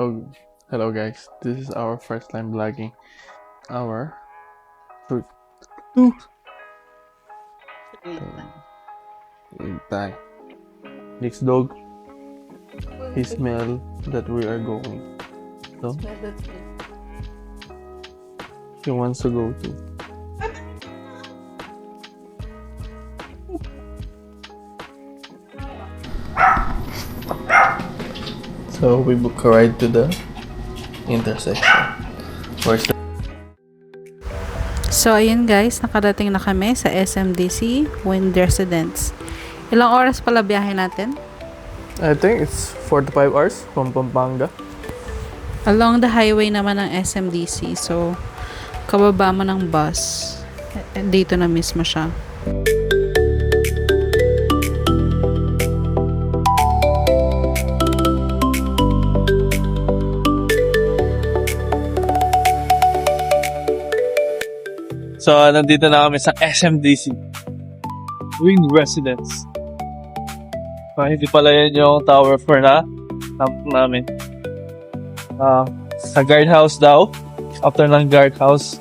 Oh, hello guys. This is our first time vlogging our fruit. Ooh. Bye. Next dog, he smell that we are going. So he wants to go too. So we book a ride to the intersection. Where's the So, ayun guys, nakarating na kami sa SMDC Wind Residence. Ilang oras pala biyahe natin? I think it's 4 to 5 hours from Pampanga. Along the highway naman ng SMDC. So, kababa mo ng bus. Dito na mismo siya. So, nandito na kami sa SMDC Wing Residence. Hindi pala yan yung Tower 4 na camp namin. Sa guardhouse daw. After ng guardhouse,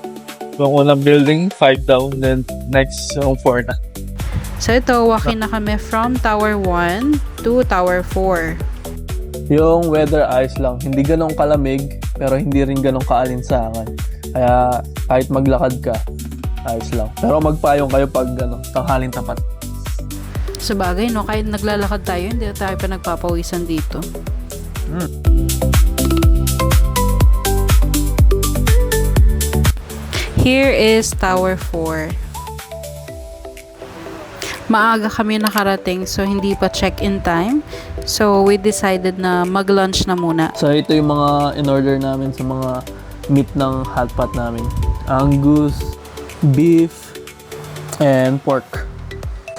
yung unang building, 5 daw. Then next, yung 4 na. So, ito, walking na kami from Tower 1 to Tower 4. Yung weather ayos lang. Hindi ganong kalamig, pero hindi rin ganong kaalinsangan. Kaya kahit maglakad ka, ayos lang. Pero magpayong kayo pag tanghaling tapat. Sa bagay, no? Kahit naglalakad tayo, hindi tayo pa nagpapawisan dito. Here is Tower 4. Maaga kami nakarating, so hindi pa check-in time. So, we decided na mag-lunch na muna. So ito yung mga in-order namin sa mga meat ng hotpot namin. Angus, beef, and pork.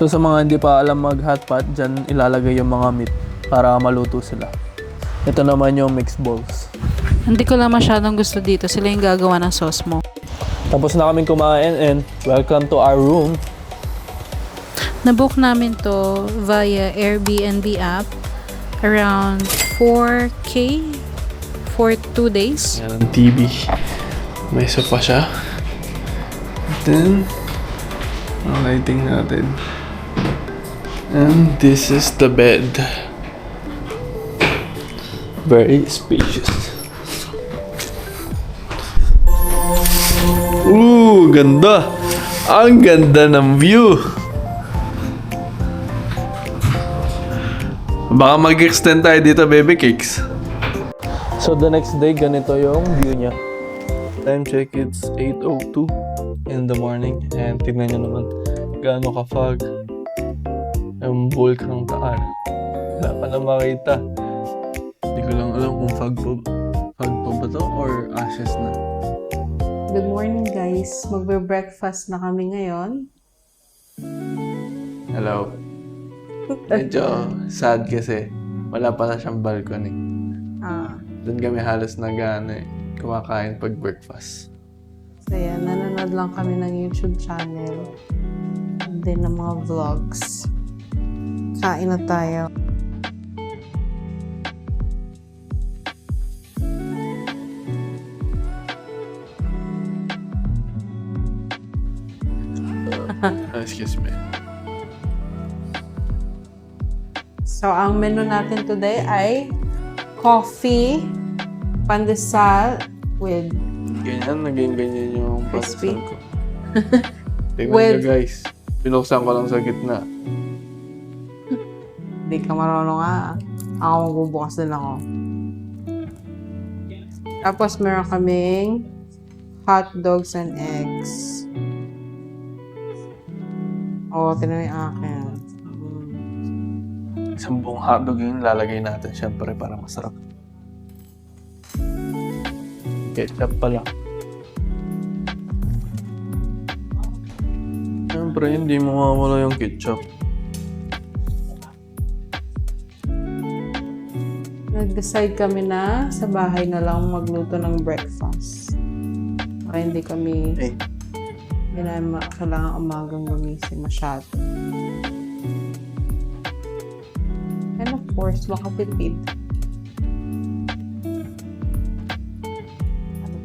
So sa mga hindi pa alam mag-hotpot, dyan ilalagay yung mga meat para maluto sila. Ito naman yung mixed balls. Hindi ko lang masyadong gusto dito. Sila yung gagawa ng sauce mo. Tapos na kaming kumain and welcome to our room. Nabook namin to via Airbnb app. Around 4K for 2 days. Yan ang TV. May sofa siya. Then, ang lighting natin. And this is the bed. Very spacious. Ooh, ganda! Ang ganda ng view! Baka mag-extend tayo dito, baby cakes. So the next day, ganito yung view niya. Time check, it's 8:02 in the morning. And tignan nyo naman gaano ka-fog ang bulk ng Taal. Wala pa na makita. Hindi ko lang alam kung fog pa ba to or ashes na. Good morning guys. Magbe-breakfast na kami ngayon. Hello. Medyo sad kasi wala pa na siyang balcony. Doon kami halos kumakain pag breakfast. So yan, nanonood lang kami ng YouTube channel. Din ng mga vlogs. Kain na tayo. Excuse me. So, ang menu natin today ay coffee, pandesal with Naging ganyan yung crispy. pandesal ko. Tignan With- nyo guys. Pinuksan ko lang sa gitna. Hindi ka marunong Ako magbubukas din ako. Tapos meron kaming hot dogs and eggs. Tinan mo yung akin. Isang buong hotdog yung lalagay natin syempre para masarap. Ketchup pala. Syempre hindi mawawala yung ketchup. Nag-decide kami na sa bahay na lang magluto ng breakfast. Para hindi kami hindi namin kailangan umagang gumising masyado. And of course, makatipid.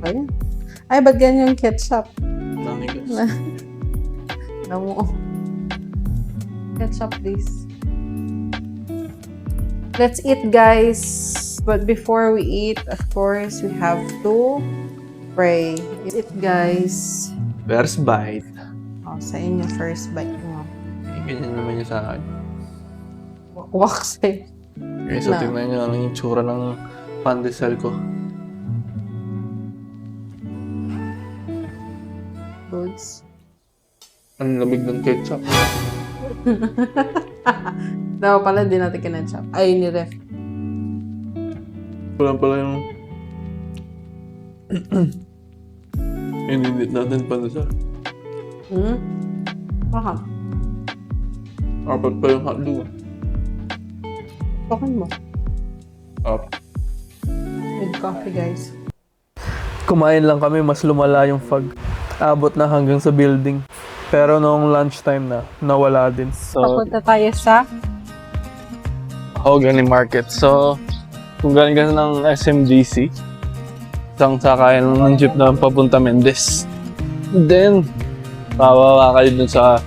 ba yan? Ay, ba't ganyan yung ketchup? Dami guys. Alam mo. Ketchup, please. Let's eat, guys. But before we eat, of course, we have to pray. Eat, guys. First bite. Oh, sa inyo, first bite mo. Ganyan naman niya sa akin. Wakwak sa'yo. Okay, so tingnan niyo lang yung tsura ng pandesal ko. Goods. Ang lamig ng ketchup. Daw pala, di natin kinetchup. Ay, ni-ref. Wala pala yung... Inindit natin pandesal. Baka. Apat pa yung hotdog. Pakan mo. Up. With coffee, guys. Kumain lang kami, mas lumala yung fog. Abot na hanggang sa building. Pero noong lunchtime na, nawala din. So, Papunta tayo sa Mahogany Market. So, kung galing ka ng SMGC, isang sakayan ng jeep na papunta Mendez. Then, bababa kayo dun sa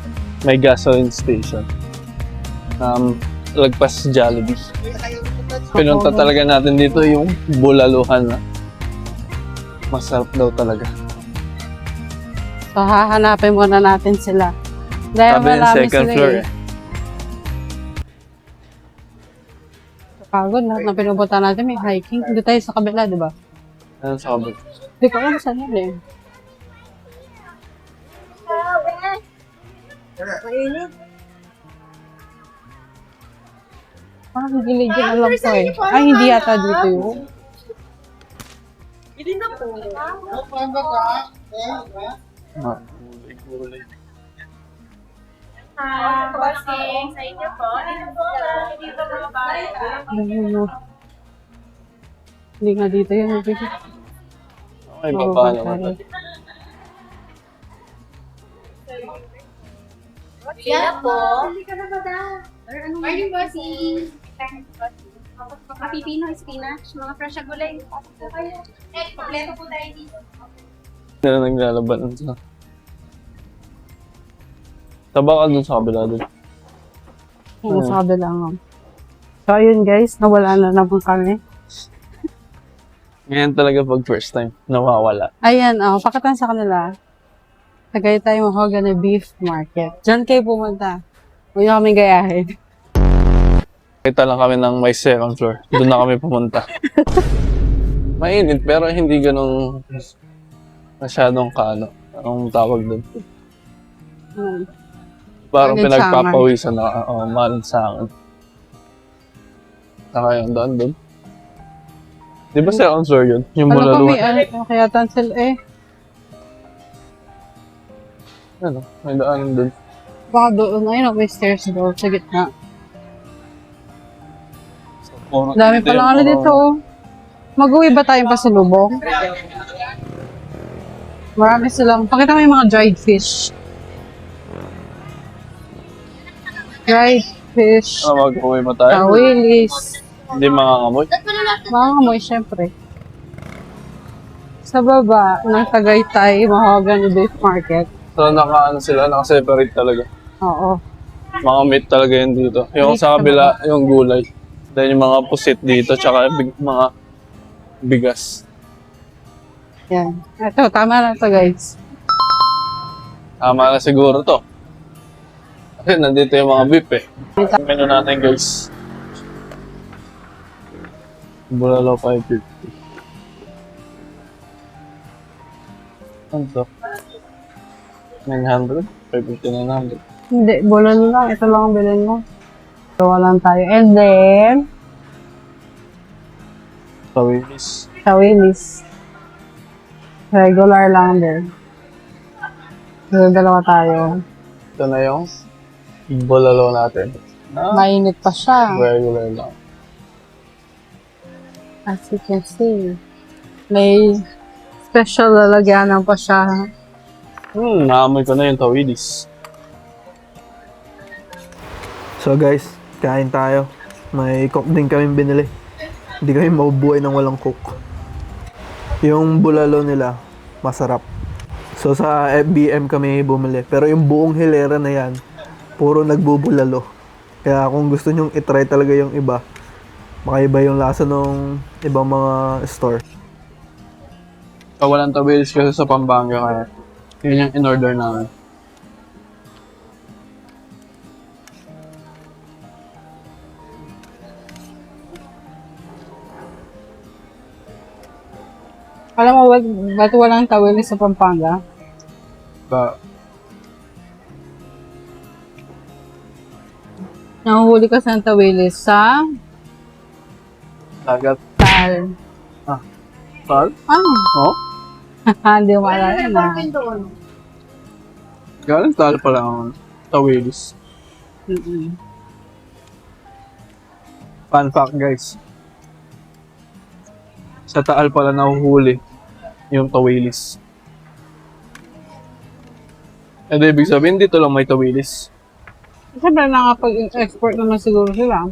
may gasoline station. Lagpas Jollibee. Pinunta talaga natin dito yung bulaluhan na. Masarap daw talaga. So, hahanapin muna natin sila. Dahil Sabi yung marami second sila floor eh. Pagod, lahat na pinupunta natin may hiking. Hindi tayo sa kabila, di ba? Ano sa kabag? Hindi ko alam saan yun eh. Parang gilid yun, alam ko eh. Ay, hindi yata dito yun. Gulay. Bossing, sa inyo po. Dito mga bata. Ano? Hindi nga dito yun. Okay, baba naman. Yan po. Morning, bossing. Mga pipino, spinach, mga fresh na gulay. Kompleto po tayo dito. Hindi na naglalaban sa... Taba ka dun sa kabila dun. Yung sa kabila nga. So, ayun guys, nawala na naman kami. Ganyan talaga pag first time, nawawala. Ayan, pakatan sa kanila. Tagaytay Mahogany Beef Market. Diyan kayo pumunta. Huwag nyo kami gayahin. Kita lang kami ng may second floor. Doon na kami pumunta. Mainit pero hindi ganong masyadong kaano. Anong tawag doon? Parang Malinsangan. pinagpapawisan na malinsangan. Saka yung daan doon. Di ba second floor yun? Yung Alam ko bulaluhan. may kaya tansel eh. Ano? May daan doon. Baka doon, ayun may stairs doon sa gitna. Dami pa lang ano dito. Mag-uwi ba tayong pasalubong? Marami silang, pakita mo yung mga dried fish. Dried fish. Mag-uwi ba tayo? Tawilis. Hindi mangangamoy. Mga amoy, syempre. Sa baba ng Tagaytay Mahogany Beef Market. So naka-separate talaga. Oo. Mga meat talaga yun dito. Yung Meat sa kabila, yung gulay. Then yung mga pusit dito, tsaka mga bigas. Yan. Ito, tama na to guys. Tama na siguro to. Kasi nandito yung mga beef eh. Menu natin guys. Bulalo 550. Ano to? 900? 550, 900. Hindi, bulalo lang. Ito lang ang bilhin mo. Gawa lang tayo. And then, Tawilis. tawilis. Regular lang din. So, dalawa tayo. Ito na yung bulalo natin. Mainit pa siya. Regular lang. As you can see. May special lalagyanan pa siya. Naamoy ko na yung tawilis. So guys, kain tayo. May cook din kaming binili. Hindi kami mabubuhay ng walang cook. Yung bulalo nila, masarap. So sa FBM kami bumili. Pero yung buong hilera na yan, puro nagbubulalo. Kaya kung gusto nyong itry talaga yung iba, makaiba yung lasa ng ibang mga store. So, walang tawilis kasi sa Pampanga kaya yun yung in-order namin. Alam mo, ba't walang tawilis sa Pampanga? Ba, Nahuhuli ka sa tawilis sa dagat. Tal. Sal? Oh, Oh? hindi mo alala na. Galing tal pala ang tawilis. Mm-mm. Fun fact guys. Sa Taal pala nahuhuli yung tawilis. Eh, di ibig sabihin dito lang may tawilis. Siyempre, nakapag-export naman siguro sila.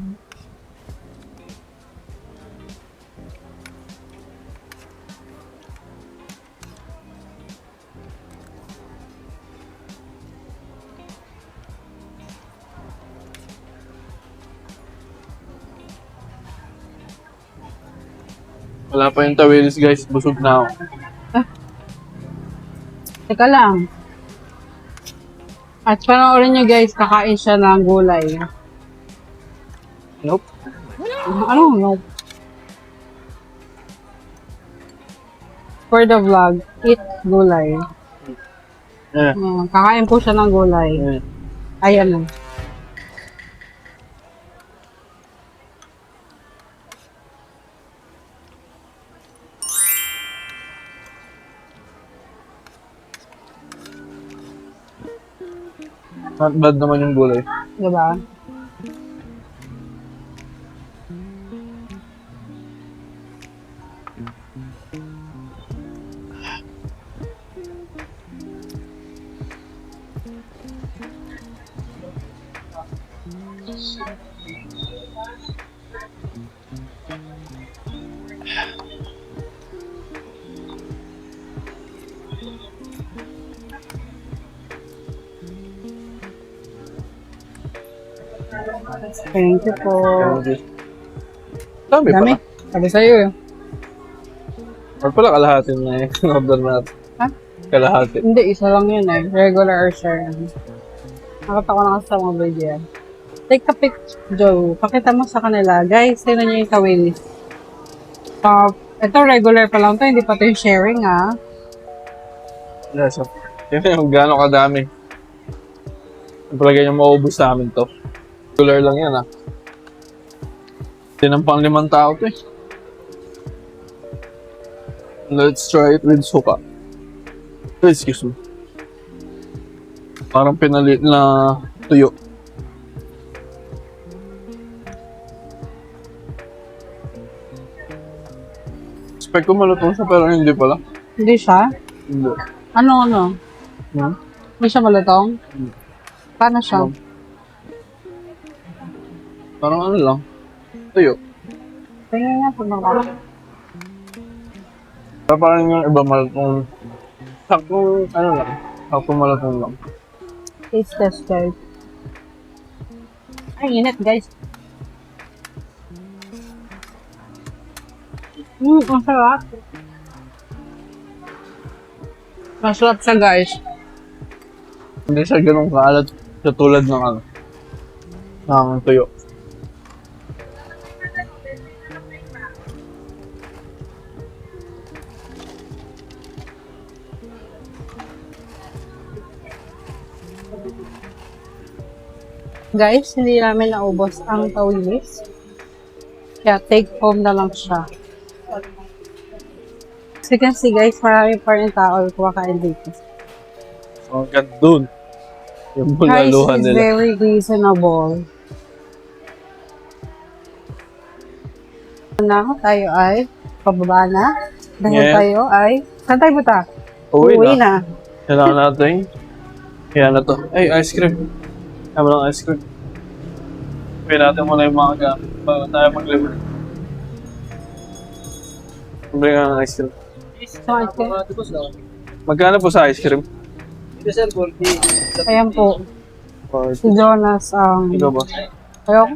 Wala pa yung tawilis guys, busog na ako. Teka lang. At panoorin nyo guys, kakain siya ng gulay. Nope. Ano? No. For the vlog, eat gulay. Eh, Kakain po siya ng gulay. eh. Ayan na. Not bad naman yung gulay. Diba? Thank you po. Dami Dami. pala. Sabi sa'yo eh. Or pala kalahati na eh. Order natin. Ha? Kalahati. Hindi, isa lang yun eh. Regular or share. Nakita ko na kasi sa mga video. Take a picture, Joe. Pakita mo sa kanila. Guys, tignan nyo yung tawilis. Ito regular pa lang to. Hindi pa to yung sharing ah. Yes, so, yun yung gano'ng kadami. Palagay niyo maubos namin to. Regular lang yan ah. Tinampang 5 tao to eh. Let's try it with suka. Excuse me. Parang pinalit na tuyo. Expect ko malutong siya pero hindi pala. Hindi siya? Hindi. Ano? Hmm? Hindi siya malutong? Paano siya? Parang ano lang. Tuyo. Tingnan nga kung baka. Parang yung iba malutong. Saktong ano lang. Saktong malutong lang. Taste test guys. Ay, init guys. Ang sarap. Masarap siya guys. Hindi siya ganun kaalat sa tulad ng ano. Ng tuyo. Guys, hindi namin naubos ang tawilis. Kaya take home na lang siya. Kasi guys, marami pa rin tao kumakain dito. Ang ganda dun. Yung Price bulaluhan is nila. very reasonable. Na tayo ay pababa na. Dahil Yeah. tayo ay... Saan tayo punta? Uwi na. na. Kailangan natin. Kaya na to. Ay, ice cream. Kaya mo lang ice cream. Uwi natin muna yung mga gamit bago tayo mag-liver. Bili nga ng ice cream. So, ice cream. Magkano po sa ice cream? Ayan po. Si Jonas, Ikaw ba? ayoko.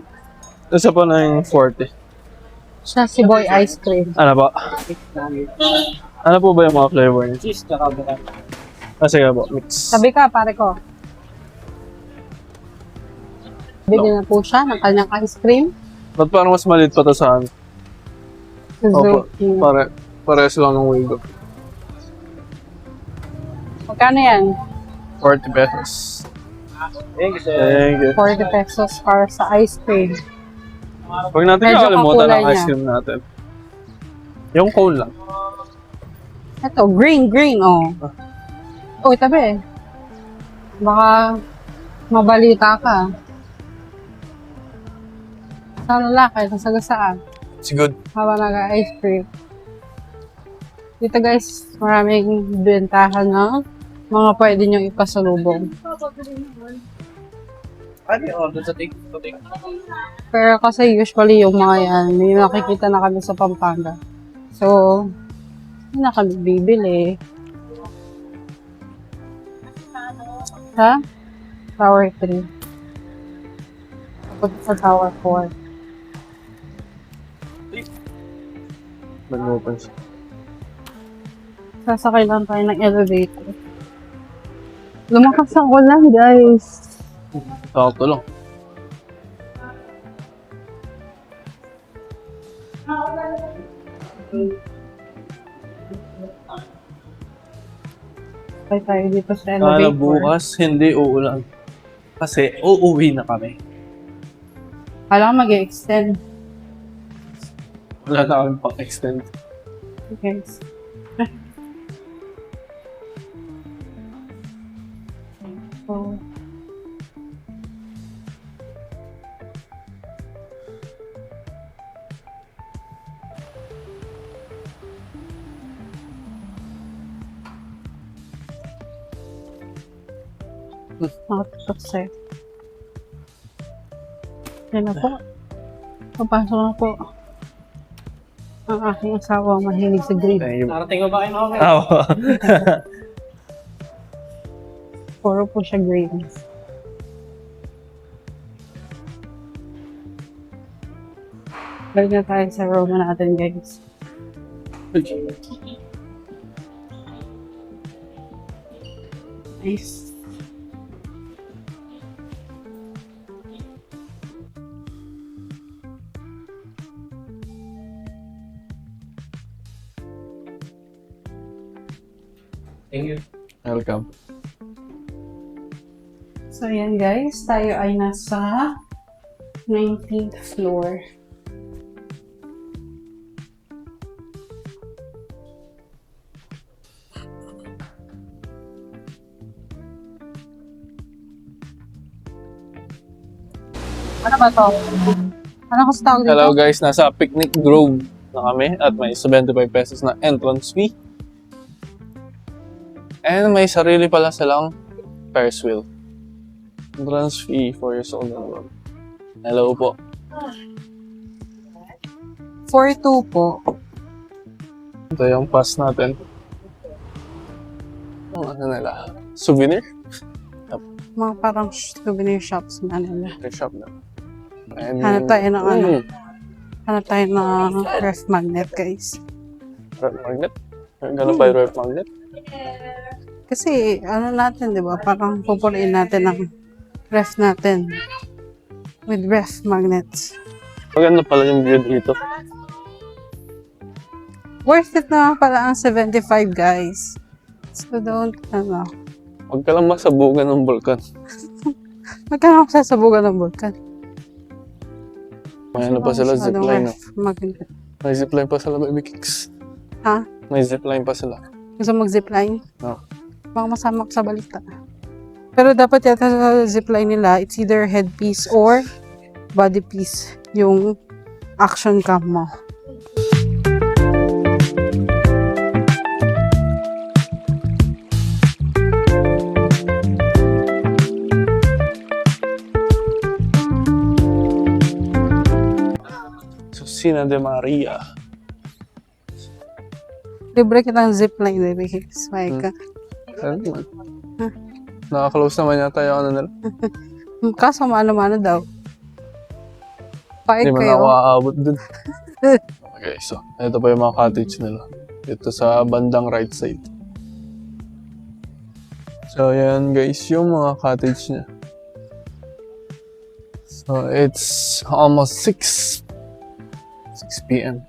Isa po na yung 40. Siya si Boy Ice Cream. Ano po? Ano po ba yung mga flavor niya? Cheese, tsaka banana. Sige po, mix. Sabi ka, pare ko. Bili na po siya ng kanyang ice cream. Ba't parang mas maliit pa to sa amin? Opo, parehas lang ng window. Magkano yan? 40 pesos. Thank you, sir. Thank you. 40 pesos para sa ice cream. Huwag natin Medyo kakalimutan kakulay ng ice niya. cream natin. Yung cone lang. Ito, green, oh. Uy, tabi. Baka mabalita ka. Sa lalaki, nasagasaan. It's good. Habang nag-ice cream. Dito guys, maraming bentahan na mga pwede nyo ipasalubong. Ano yung order sa take? Pero kasi usually yung mga yan, may nakikita na kami sa Pampanga. So, hindi na kami bibili. Ha? Tower 3. Tapos sa Tower 4. Nag-open siya. Sasakay lang tayo ng elevator. Lumakas ang ulan, guys. Sakto lang. Sakay tayo dito sa Kala elevator. bukas, hindi uulan. Kasi uuwi na kami. Kala ko mag-extend. Wala na kami pang-extend. Guys. So, nakatutok sa'yo. Yan na po. Papasok na po. Ang aking asawa mahilig sa green. Thank you. Narating mo ba kayo mga Oo. Puro po siya green. Balik na tayo sa room natin, guys. Nice. Thank you. Welcome. So, ayan guys. Tayo ay nasa 19th floor. Ano ba to? Ano kasi tawag dito? Hello guys, nasa Picnic Grove na kami at may 75 pesos na entrance fee. And may sarili pala silang Ferris wheel. Entrance fee for years old and above. Hello po. 4-2 po. Ito yung pass natin. Ano nila? Souvenir? Mga parang souvenir shops na nila. Their shop na. And, Hanap tayo ng ano? Mm, Hanap tayo ng ref magnet, guys. ref magnet? Ganun ba yung ref magnet? Kasi, ano natin, di ba? Parang pupuliin natin ang ref natin with ref magnets. Maganda pala yung view dito. Worth it na pala ang 75, guys. So, don't, ano. Huwag ka lang masabugan ng bulkan. Magkano ako sasabugan ng vulkan? May ano pa sila, zipline. No? Magnet. May zipline pa sila, baby kicks. Ha? May zipline pa sila. Gusto mag-zipline? No. Baka masama ko sa balita. Pero dapat yata sa zipline nila, it's either headpiece or body piece yung action cam mo. Susina de Maria. Libre kitang zipline, baby cakes. May ka. Ano naman? Naka-close naman yata yung ano nila. Kaso maano-mano daw. Paig Hindi man kayo. ako aabot dun. Okay, so ito pa yung mga cottage nila. Ito sa bandang right side. So yan guys, yung mga cottage niya. So it's almost 6 p.m.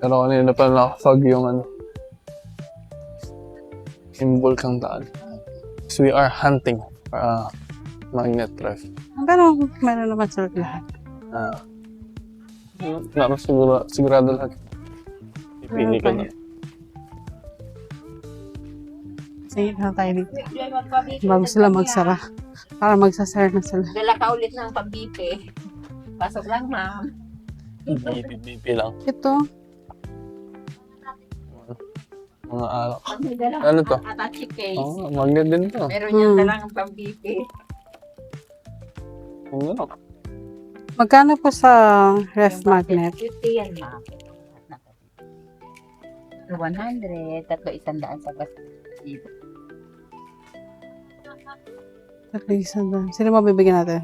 Pero kanina pa nakafog yung ano, yung Bulkang Daan. So we are hunting for a magnet ref. Pero meron naman sila lahat. Sigurado lahat. Ipili ka na. Sige na tayo dito. Bago sila magsara. Para magsasara na sila. Dala ka ulit ng pambipe. Pasok lang, ma'am. BP lang. Ito. Mga alak. May dala Ano to? attache case. Oh, magnet din to. Meron yan dalang pambipe. Ang ano? Magkano po sa ref magnet? 50 yan, ma'am. 100. Tatlo 100 sa bas. Tatlo isang doon. Sino mabibigyan natin?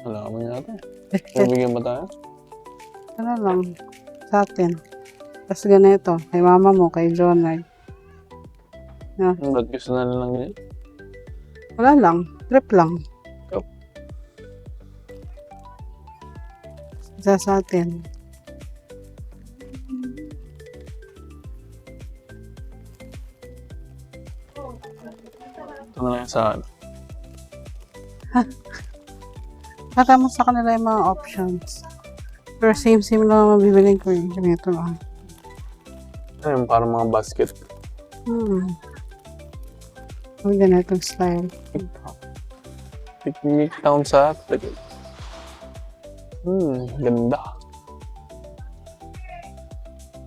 Wala kami natin. Bibigyan ba tayo? Ano lang. Sa atin. Tapos ganito. Kay mama mo, kay Jonard. Ba't gusto na lang ganyan? Wala lang. Trip lang. Yup. Isa sa atin. Ito na lang sa ano. Kata mo sa kanila yung mga options. Pero same lang ang mabibiling ko eh. Ganito lang. Ayun, parang mga basket. May ganitong style. Picnic town sa Taguig. Ganda.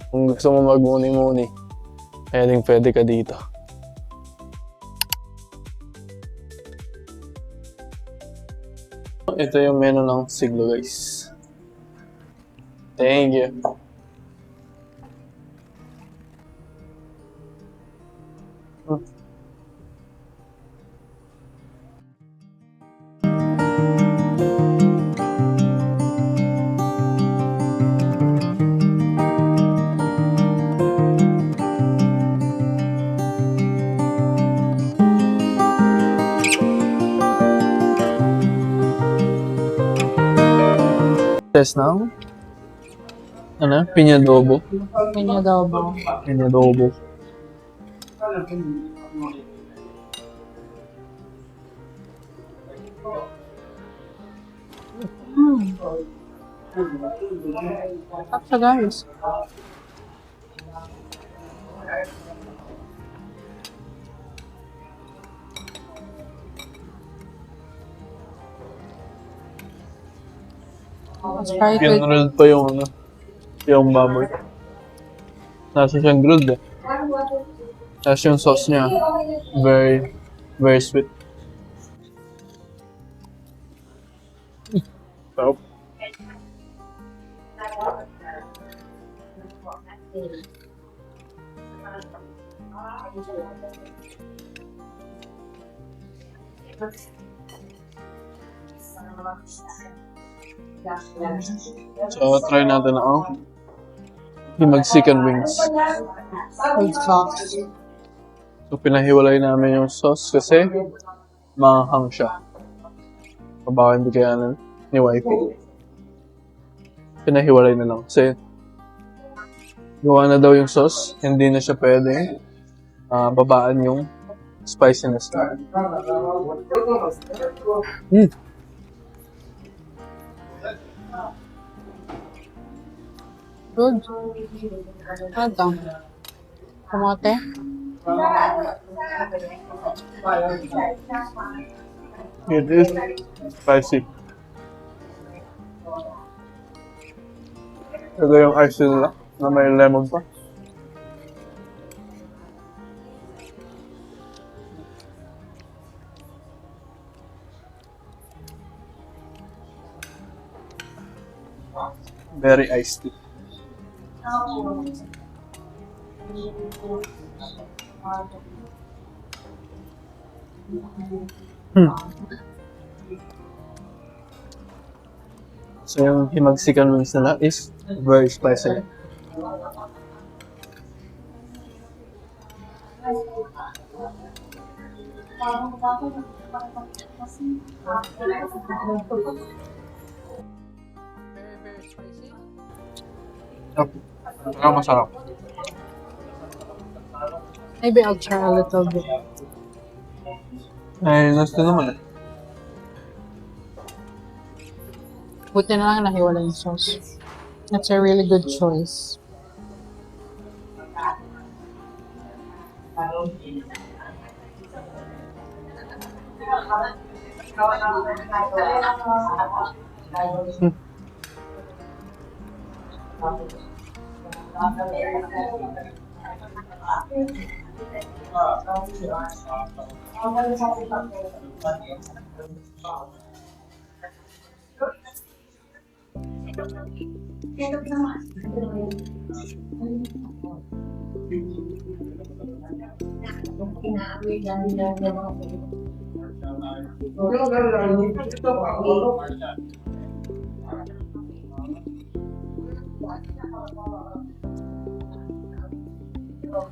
Kung gusto mo magmuni-muni, pwede ka dito. Ito yung menu ng Siglo, guys. Thank you. Test now? Ano? Pinyadobo? Pinyadobo. Pinyadobo. Tapos guys. Let's try it with Grilled pa yung ano, yung baboy. Nasa siyang grilled eh. Tapos yung sauce niya, very, very sweet. Sarap. So, try natin ang yung mag-chicken wings. with sauce. So, pinahiwalay namin yung sauce kasi maanghang siya. O baka hindi kaya ni wifey. Pinahiwalay na lang. Kasi gawa na daw yung sauce, hindi na siya pwede babaan yung spiciness na. Good. Ano to? Kamote? It is spicy. Ito yung ice nila na may lemon pa. Very iced tea. So yung himagsikan wings nila is very spicy. Very spicy. Masarap. Maybe I'll try a little bit. Ay, gusto naman eh. Buti na lang nahiwala yung sauce. That's a really good choice.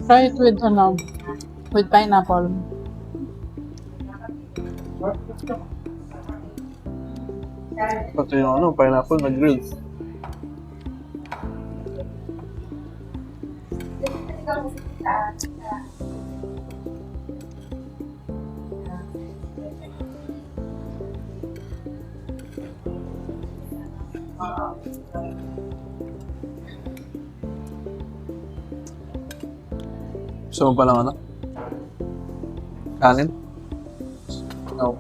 Try it with pineapple. Pati yung pineapple na grilled. Gusto mo palang kanin? No.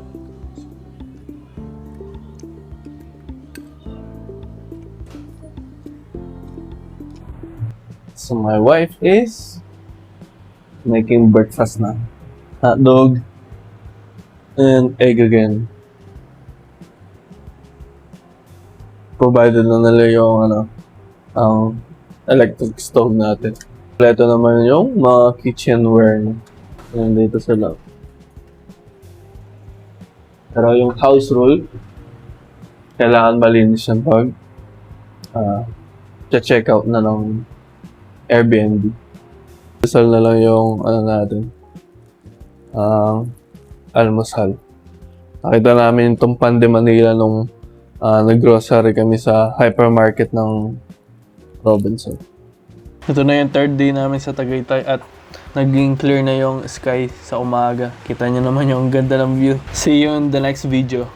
So my wife is making breakfast na. Hot dog and egg again. Provided na nila yung ang electric stove natin. Ito naman yung mga kitchenware na. Yan dito sa loob. Pero yung house rule, kailangan malinis yung pag check out na ng Airbnb. Dasal na lang yung natin. Almusal. Nakita namin itong Pande Manila nung nag-grocery kami sa hypermarket ng Robinson. Ito na yung third day namin sa Tagaytay at naging clear na yung sky sa umaga. Kita nyo naman yung ganda ng view. See you in the next video.